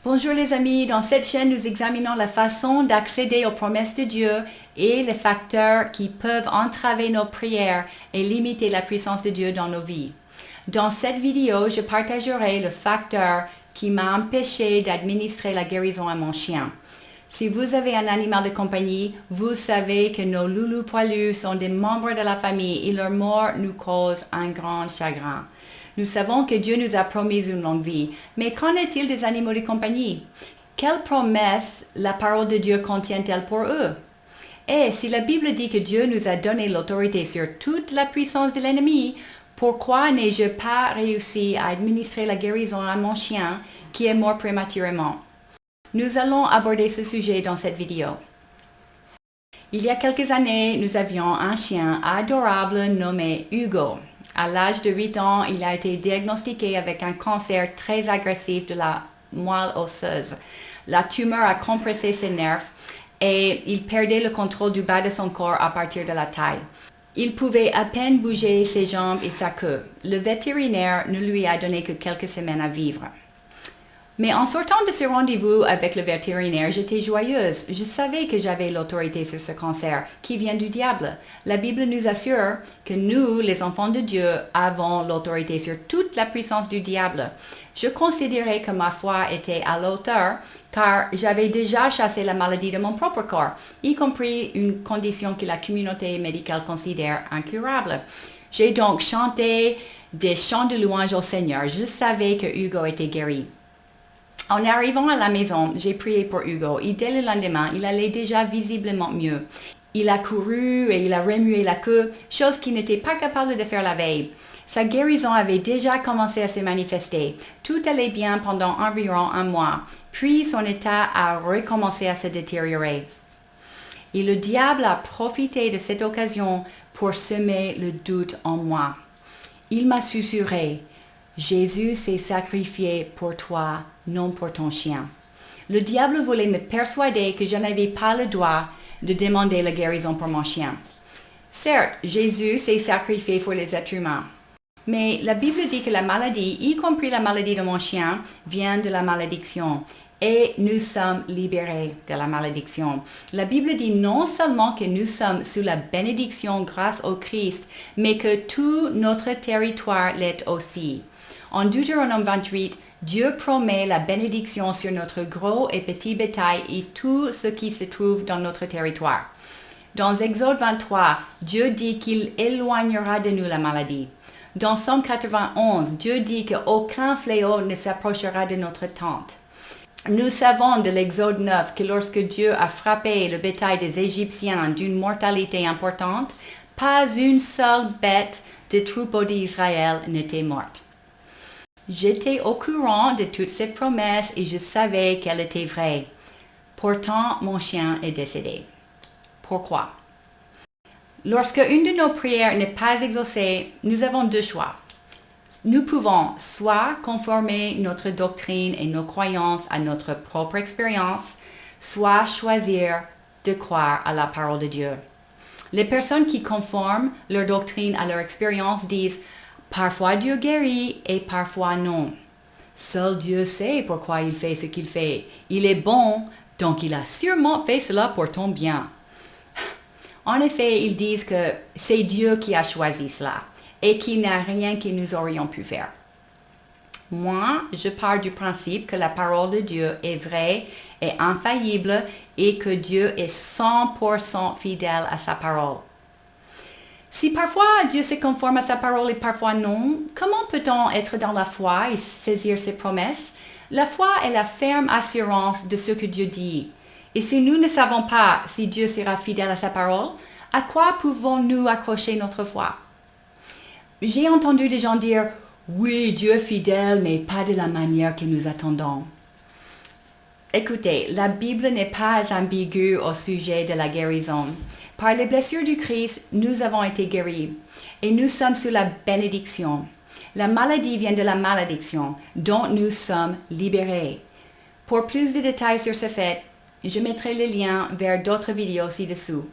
Bonjour les amis, dans cette chaîne nous examinons la façon d'accéder aux promesses de Dieu et les facteurs qui peuvent entraver nos prières et limiter la puissance de Dieu dans nos vies. Dans cette vidéo, je partagerai le facteur qui m'a empêché d'administrer la guérison à mon chien. Si vous avez un animal de compagnie, vous savez que nos loulous poilus sont des membres de la famille et leur mort nous cause un grand chagrin. Nous savons que Dieu nous a promis une longue vie, mais qu'en est-il des animaux de compagnie? Quelles promesses la parole de Dieu contient-elle pour eux? Et si la Bible dit que Dieu nous a donné l'autorité sur toute la puissance de l'ennemi, pourquoi n'ai-je pas réussi à administrer la guérison à mon chien qui est mort prématurément? Nous allons aborder ce sujet dans cette vidéo. Il y a quelques années, nous avions un chien adorable nommé Hugo. À l'âge de 8 ans, il a été diagnostiqué avec un cancer très agressif de la moelle osseuse. La tumeur a compressé ses nerfs et il perdait le contrôle du bas de son corps à partir de la taille. Il pouvait à peine bouger ses jambes et sa queue. Le vétérinaire ne lui a donné que quelques semaines à vivre. Mais en sortant de ce rendez-vous avec le vétérinaire, j'étais joyeuse. Je savais que j'avais l'autorité sur ce cancer qui vient du diable. La Bible nous assure que nous, les enfants de Dieu, avons l'autorité sur toute la puissance du diable. Je considérais que ma foi était à la hauteur car j'avais déjà chassé la maladie de mon propre corps, y compris une condition que la communauté médicale considère incurable. J'ai donc chanté des chants de louange au Seigneur. Je savais que Hugo était guéri. En arrivant à la maison, j'ai prié pour Hugo et dès le lendemain, il allait déjà visiblement mieux. Il a couru et il a remué la queue, chose qu'il n'était pas capable de faire la veille. Sa guérison avait déjà commencé à se manifester. Tout allait bien pendant environ un mois, puis son état a recommencé à se détériorer. Et le diable a profité de cette occasion pour semer le doute en moi. Il m'a susurré: Jésus s'est sacrifié pour toi, non pour ton chien. Le diable voulait me persuader que je n'avais pas le droit de demander la guérison pour mon chien. Certes, Jésus s'est sacrifié pour les êtres humains. Mais la Bible dit que la maladie, y compris la maladie de mon chien, vient de la malédiction. Et nous sommes libérés de la malédiction. La Bible dit non seulement que nous sommes sous la bénédiction grâce au Christ, mais que tout notre territoire l'est aussi. En Deutéronome 28, Dieu promet la bénédiction sur notre gros et petit bétail et tout ce qui se trouve dans notre territoire. Dans Exode 23, Dieu dit qu'il éloignera de nous la maladie. Dans Psaume 91, Dieu dit qu'aucun fléau ne s'approchera de notre tente. Nous savons de l'Exode 9 que lorsque Dieu a frappé le bétail des Égyptiens d'une mortalité importante, pas une seule bête des troupeaux d'Israël n'était morte. J'étais au courant de toutes ces promesses et je savais qu'elles étaient vraies. Pourtant, mon chien est décédé. Pourquoi? Lorsque une de nos prières n'est pas exaucée, nous avons deux choix. Nous pouvons soit conformer notre doctrine et nos croyances à notre propre expérience, soit choisir de croire à la parole de Dieu. Les personnes qui conforment leur doctrine à leur expérience disent: parfois Dieu guérit et parfois non. Seul Dieu sait pourquoi il fait ce qu'il fait. Il est bon, donc il a sûrement fait cela pour ton bien. En effet, ils disent que c'est Dieu qui a choisi cela et qu'il n'y a rien que nous aurions pu faire. Moi, je pars du principe que la parole de Dieu est vraie et infaillible et que Dieu est 100% fidèle à sa parole. Si parfois Dieu se conforme à sa parole et parfois non, comment peut-on être dans la foi et saisir ses promesses? La foi est la ferme assurance de ce que Dieu dit. Et si nous ne savons pas si Dieu sera fidèle à sa parole, à quoi pouvons-nous accrocher notre foi? J'ai entendu des gens dire: oui, Dieu est fidèle, mais pas de la manière que nous attendons. Écoutez, la Bible n'est pas ambiguë au sujet de la guérison. Par les blessures du Christ, nous avons été guéris et nous sommes sous la bénédiction. La maladie vient de la malédiction, dont nous sommes libérés. Pour plus de détails sur ce fait, je mettrai le lien vers d'autres vidéos ci-dessous.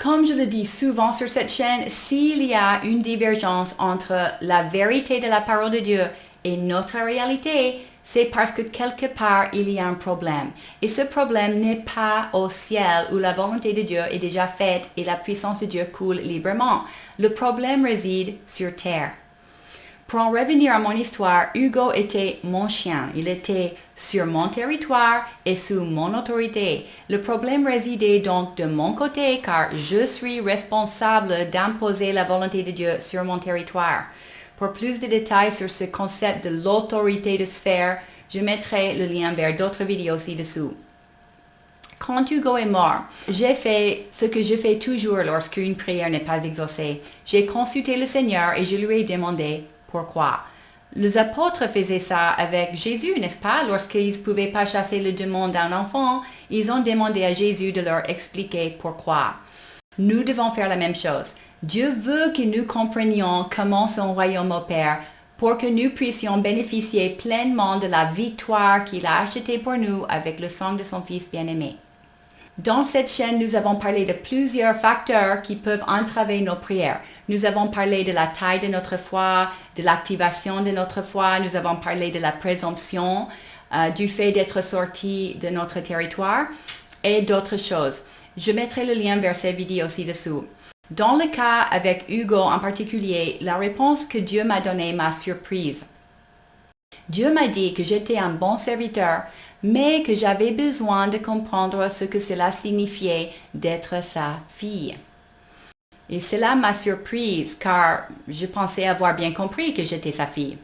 Comme je le dis souvent sur cette chaîne, s'il y a une divergence entre la vérité de la parole de Dieu et notre réalité, c'est parce que quelque part il y a un problème. Et ce problème n'est pas au ciel où la volonté de Dieu est déjà faite et la puissance de Dieu coule librement. Le problème réside sur terre. Pour en revenir à mon histoire, Hugo était mon chien. Il était sur mon territoire et sous mon autorité. Le problème résidait donc de mon côté car je suis responsable d'imposer la volonté de Dieu sur mon territoire. Pour plus de détails sur ce concept de l'autorité de sphère, je mettrai le lien vers d'autres vidéos ci-dessous. Quand Hugo est mort, j'ai fait ce que je fais toujours lorsqu'une prière n'est pas exaucée. J'ai consulté le Seigneur et je lui ai demandé pourquoi. Les apôtres faisaient ça avec Jésus, n'est-ce pas? Lorsqu'ils ne pouvaient pas chasser le démon d'un enfant, ils ont demandé à Jésus de leur expliquer pourquoi. Nous devons faire la même chose. Dieu veut que nous comprenions comment son royaume opère pour que nous puissions bénéficier pleinement de la victoire qu'il a achetée pour nous avec le sang de son Fils bien-aimé. Dans cette chaîne, nous avons parlé de plusieurs facteurs qui peuvent entraver nos prières. Nous avons parlé de la taille de notre foi, de l'activation de notre foi. Nous avons parlé de la présomption, du fait d'être sorti de notre territoire et d'autres choses. Je mettrai le lien vers ces vidéos ci-dessous. Dans le cas avec Hugo en particulier, la réponse que Dieu m'a donnée m'a surprise. Dieu m'a dit que j'étais un bon serviteur, mais que j'avais besoin de comprendre ce que cela signifiait d'être sa fille. Et cela m'a surprise car je pensais avoir bien compris que j'étais sa fille.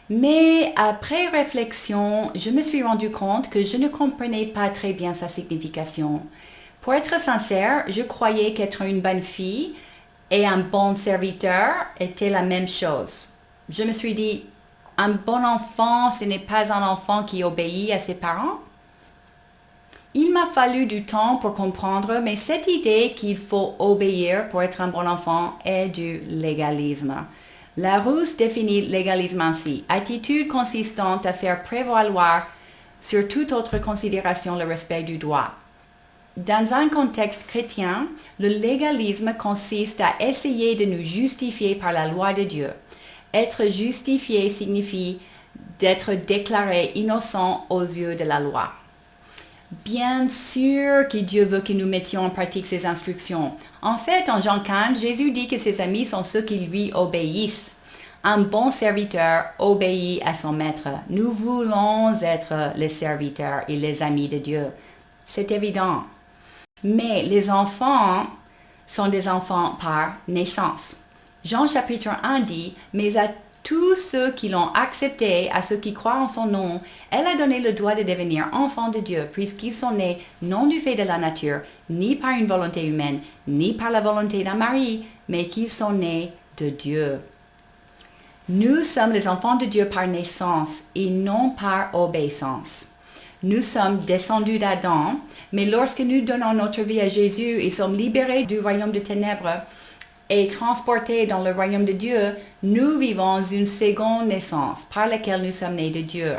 Mais après réflexion, je me suis rendu compte que je ne comprenais pas très bien sa signification. Pour être sincère, je croyais qu'être une bonne fille et un bon serviteur étaient la même chose. Je me suis dit, un bon enfant, ce n'est pas un enfant qui obéit à ses parents. Il m'a fallu du temps pour comprendre, mais cette idée qu'il faut obéir pour être un bon enfant est du légalisme. Larousse définit légalisme ainsi: attitude consistante à faire prévaloir sur toute autre considération le respect du droit. Dans un contexte chrétien, le légalisme consiste à essayer de nous justifier par la loi de Dieu. Être justifié signifie d'être déclaré innocent aux yeux de la loi. Bien sûr que Dieu veut que nous mettions en pratique ses instructions. En fait, en Jean 15, Jésus dit que ses amis sont ceux qui lui obéissent. Un bon serviteur obéit à son maître. Nous voulons être les serviteurs et les amis de Dieu. C'est évident. Mais les enfants sont des enfants par naissance. Jean chapitre 1 dit, « Mais à tous ceux qui l'ont accepté, à ceux qui croient en son nom, elle a donné le droit de devenir enfants de Dieu, puisqu'ils sont nés non du fait de la nature, ni par une volonté humaine, ni par la volonté d'un mari, mais qu'ils sont nés de Dieu. » Nous sommes les enfants de Dieu par naissance et non par obéissance. Nous sommes descendus d'Adam, mais lorsque nous donnons notre vie à Jésus et sommes libérés du royaume de ténèbres et transportés dans le royaume de Dieu, nous vivons une seconde naissance par laquelle nous sommes nés de Dieu.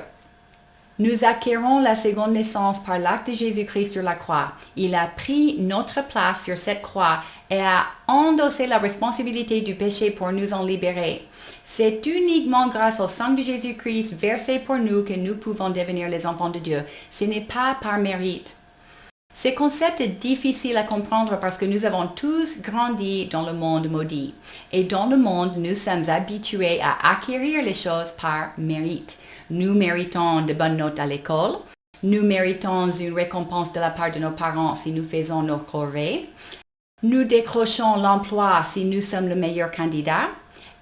Nous acquérons la seconde naissance par l'acte de Jésus-Christ sur la croix. Il a pris notre place sur cette croix et a endossé la responsabilité du péché pour nous en libérer. C'est uniquement grâce au sang de Jésus-Christ versé pour nous que nous pouvons devenir les enfants de Dieu. Ce n'est pas par mérite. Ce concept est difficile à comprendre parce que nous avons tous grandi dans le monde maudit. Et dans le monde, nous sommes habitués à acquérir les choses par mérite. Nous méritons de bonnes notes à l'école. Nous méritons une récompense de la part de nos parents si nous faisons nos corvées. Nous décrochons l'emploi si nous sommes le meilleur candidat.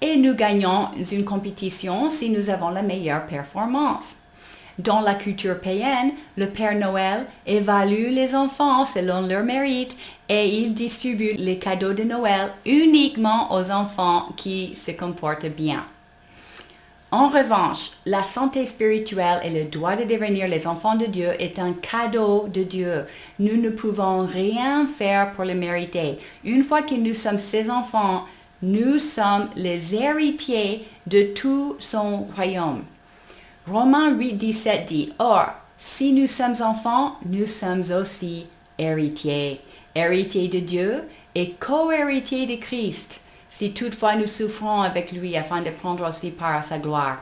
Et nous gagnons une compétition si nous avons la meilleure performance. Dans la culture païenne, le Père Noël évalue les enfants selon leur mérite et il distribue les cadeaux de Noël uniquement aux enfants qui se comportent bien. En revanche, la santé spirituelle et le droit de devenir les enfants de Dieu est un cadeau de Dieu. Nous ne pouvons rien faire pour le mériter. Une fois que nous sommes ses enfants, nous sommes les héritiers de tout son royaume. Romains 8,17 dit, « Or, si nous sommes enfants, nous sommes aussi héritiers. Héritiers de Dieu et co-héritiers de Christ, si toutefois nous souffrons avec lui afin de prendre aussi part à sa gloire.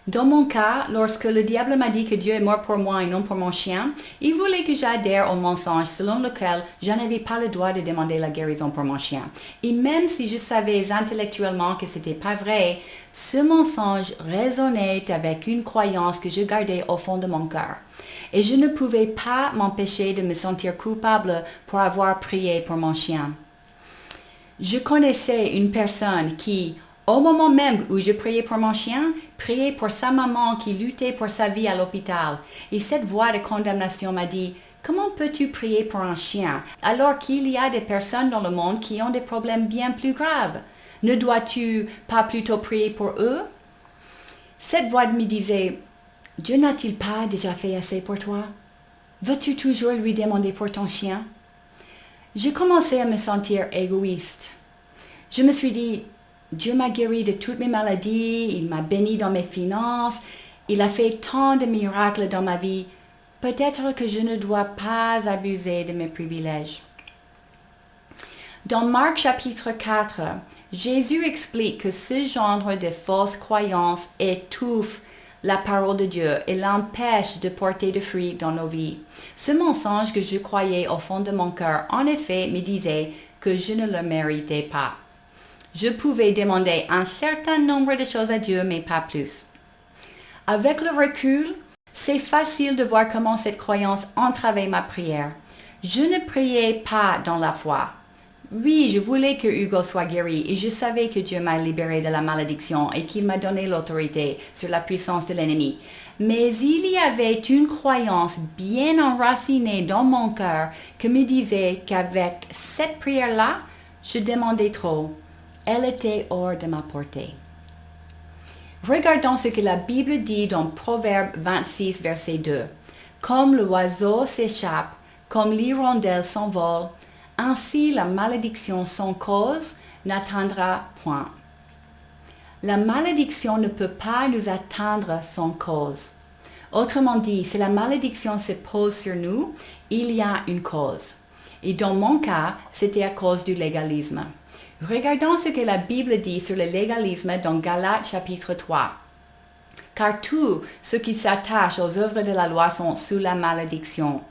Dans mon cas, lorsque le diable m'a dit que Dieu est mort pour moi et non pour mon chien, il voulait que j'adhère au mensonge selon lequel je n'avais pas le droit de demander la guérison pour mon chien. Et même si je savais intellectuellement que c'était pas vrai, ce mensonge résonnait avec une croyance que je gardais au fond de mon cœur. Et je ne pouvais pas m'empêcher de me sentir coupable pour avoir prié pour mon chien. Je connaissais une personne qui, au moment même où je priais pour mon chien, priait pour sa maman qui luttait pour sa vie à l'hôpital. Et cette voix de condamnation m'a dit, « Comment peux-tu prier pour un chien alors qu'il y a des personnes dans le monde qui ont des problèmes bien plus graves? Ne dois-tu pas plutôt prier pour eux? » Cette voix me disait, « Dieu n'a-t-il pas déjà fait assez pour toi? Veux-tu toujours lui demander pour ton chien? » Je commençais à me sentir égoïste. Je me suis dit, Dieu m'a guéri de toutes mes maladies, il m'a béni dans mes finances, il a fait tant de miracles dans ma vie. Peut-être que je ne dois pas abuser de mes privilèges. Dans Marc chapitre 4, Jésus explique que ce genre de fausses croyances étouffe la parole de Dieu et l'empêche de porter de fruits dans nos vies. Ce mensonge que je croyais au fond de mon cœur, en effet, me disait que je ne le méritais pas. Je pouvais demander un certain nombre de choses à Dieu, mais pas plus. Avec le recul, c'est facile de voir comment cette croyance entravait ma prière. Je ne priais pas dans la foi. Oui, je voulais que Hugo soit guéri et je savais que Dieu m'a libéré de la malédiction et qu'il m'a donné l'autorité sur la puissance de l'ennemi. Mais il y avait une croyance bien enracinée dans mon cœur qui me disait qu'avec cette prière-là, je demandais trop. Elle était hors de ma portée. Regardons ce que la Bible dit dans Proverbe 26, verset 2. Comme l'oiseau s'échappe, comme l'hirondelle s'envole, ainsi la malédiction sans cause n'atteindra point. La malédiction ne peut pas nous atteindre sans cause. Autrement dit, si la malédiction se pose sur nous, il y a une cause. Et dans mon cas, c'était à cause du légalisme. Regardons ce que la Bible dit sur le légalisme dans Galates chapitre 3. Car tous ceux qui s'attachent aux œuvres de la loi sont sous la malédiction.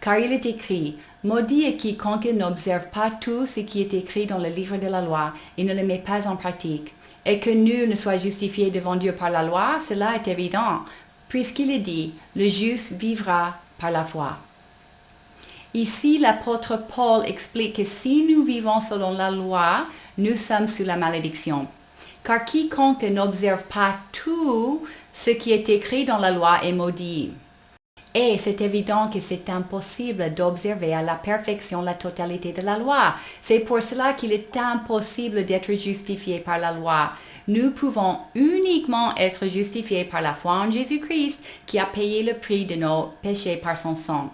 Car il est écrit, maudit est quiconque n'observe pas tout ce qui est écrit dans le livre de la loi et ne le met pas en pratique. Et que nul ne soit justifié devant Dieu par la loi, cela est évident, puisqu'il est dit, le juste vivra par la foi. Ici, l'apôtre Paul explique que si nous vivons selon la loi, nous sommes sous la malédiction. Car quiconque n'observe pas tout ce qui est écrit dans la loi est maudit. Et c'est évident que c'est impossible d'observer à la perfection la totalité de la loi. C'est pour cela qu'il est impossible d'être justifié par la loi. Nous pouvons uniquement être justifiés par la foi en Jésus-Christ qui a payé le prix de nos péchés par son sang.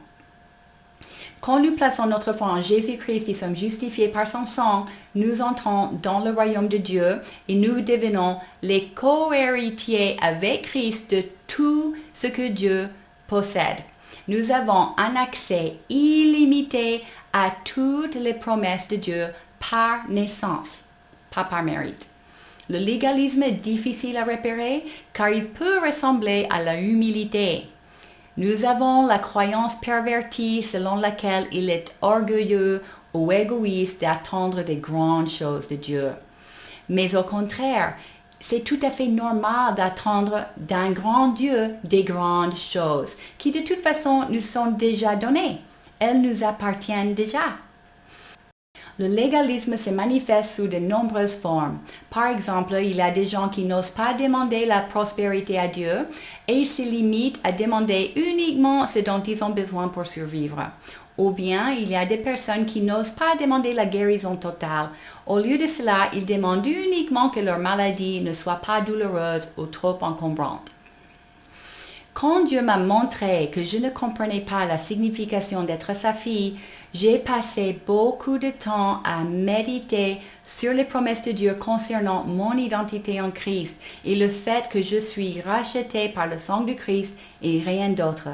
Quand nous plaçons notre foi en Jésus-Christ et sommes justifiés par son sang, nous entrons dans le royaume de Dieu et nous devenons les co-héritiers avec Christ de tout ce que Dieu possède. Nous avons un accès illimité à toutes les promesses de Dieu par naissance, pas par mérite. Le légalisme est difficile à repérer car il peut ressembler à la humilité. Nous avons la croyance pervertie selon laquelle il est orgueilleux ou égoïste d'attendre des grandes choses de Dieu. Mais au contraire, c'est tout à fait normal d'attendre d'un grand Dieu des grandes choses qui de toute façon nous sont déjà données. Elles nous appartiennent déjà. Le légalisme se manifeste sous de nombreuses formes. Par exemple, il y a des gens qui n'osent pas demander la prospérité à Dieu et se limitent à demander uniquement ce dont ils ont besoin pour survivre. Ou bien, il y a des personnes qui n'osent pas demander la guérison totale. Au lieu de cela, ils demandent uniquement que leur maladie ne soit pas douloureuse ou trop encombrante. Quand Dieu m'a montré que je ne comprenais pas la signification d'être sa fille, j'ai passé beaucoup de temps à méditer sur les promesses de Dieu concernant mon identité en Christ et le fait que je suis rachetée par le sang du Christ et rien d'autre.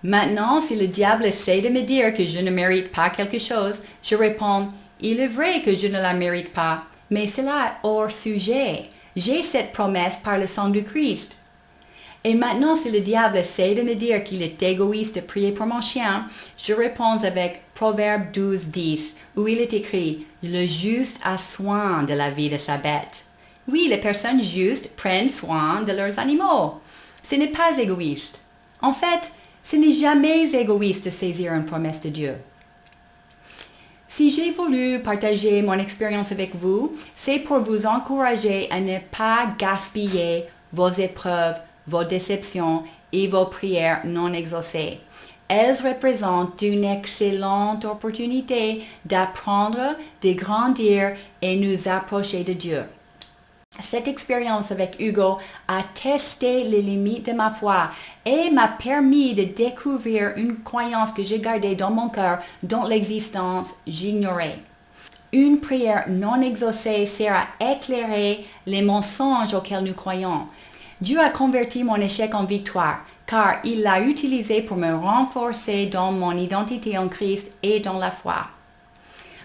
Maintenant, si le diable essaie de me dire que je ne mérite pas quelque chose, je réponds, il est vrai que je ne la mérite pas, mais cela est hors sujet. J'ai cette promesse par le sang du Christ. Et maintenant, si le diable essaie de me dire qu'il est égoïste de prier pour mon chien, je réponds avec Proverbe 12:10, où il est écrit « Le juste a soin de la vie de sa bête ». Oui, les personnes justes prennent soin de leurs animaux. Ce n'est pas égoïste. En fait, ce n'est jamais égoïste de saisir une promesse de Dieu. Si j'ai voulu partager mon expérience avec vous, c'est pour vous encourager à ne pas gaspiller vos épreuves, vos déceptions et vos prières non exaucées. Elles représentent une excellente opportunité d'apprendre, de grandir et nous approcher de Dieu. Cette expérience avec Hugo a testé les limites de ma foi et m'a permis de découvrir une croyance que j'ai gardée dans mon cœur, dont l'existence j'ignorais. Une prière non exaucée sert à éclairer les mensonges auxquels nous croyons. Dieu a converti mon échec en victoire, car il l'a utilisé pour me renforcer dans mon identité en Christ et dans la foi.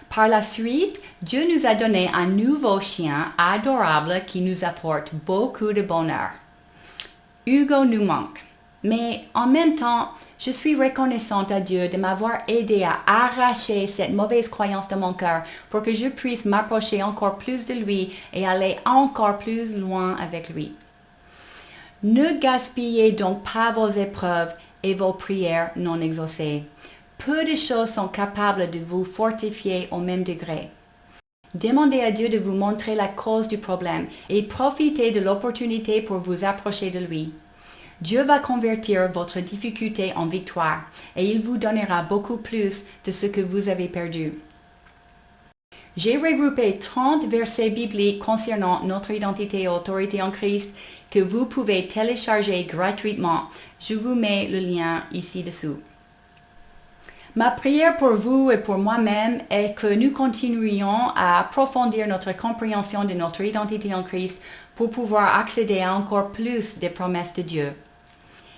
Par la suite, Dieu nous a donné un nouveau chien adorable qui nous apporte beaucoup de bonheur. Hugo nous manque, mais en même temps, je suis reconnaissante à Dieu de m'avoir aidé à arracher cette mauvaise croyance de mon cœur pour que je puisse m'approcher encore plus de lui et aller encore plus loin avec lui. Ne gaspillez donc pas vos épreuves et vos prières non exaucées. Peu de choses sont capables de vous fortifier au même degré. Demandez à Dieu de vous montrer la cause du problème et profitez de l'opportunité pour vous approcher de lui. Dieu va convertir votre difficulté en victoire et il vous donnera beaucoup plus de ce que vous avez perdu. J'ai regroupé 30 versets bibliques concernant notre identité et autorité en Christ que vous pouvez télécharger gratuitement. Je vous mets le lien ici-dessous. Ma prière pour vous et pour moi-même est que nous continuions à approfondir notre compréhension de notre identité en Christ pour pouvoir accéder à encore plus des promesses de Dieu.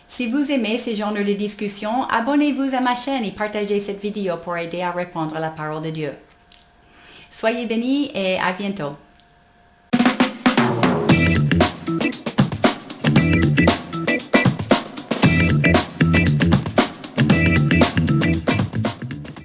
Si vous aimez ces genres de discussions, abonnez-vous à ma chaîne et partagez cette vidéo pour aider à répandre la parole de Dieu. Soyez bénis et à bientôt.